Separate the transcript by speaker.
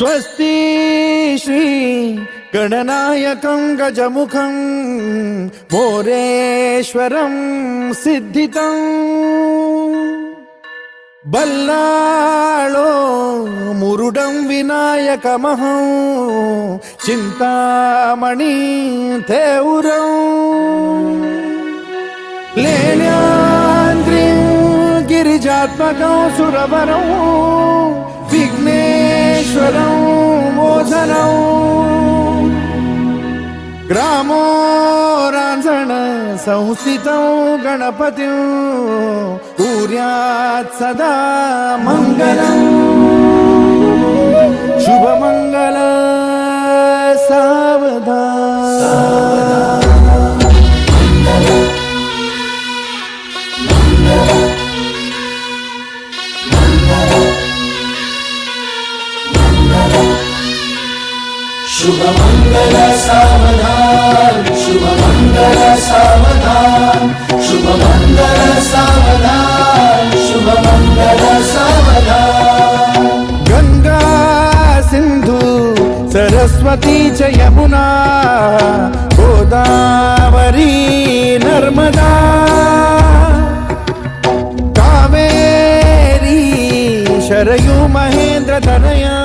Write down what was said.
Speaker 1: स्वस्ति श्री गणनायकं गजमुखं मोरेश्वरं सिद्धितं बल्लाळो मुरुडं विनायकमहं चिंतामणि थेउरं लेण्याद्रिं गिरिजात्मकं सुरवरं विघ्नेश्वरं मोचनं ग्रामो रांझण संस्थितं गणपतिं कुर्यात् सदा मंगलम् शुभमंगल सावधान
Speaker 2: शुभमंगल सावधान शुभमंगल सावधान शुभमंगल सावधान शुभमंगल सावधान
Speaker 1: गंगा सिंधु सरस्वती च यमुना गोदावरी नर्मदा कावेरी शरयू महेंद्र तनया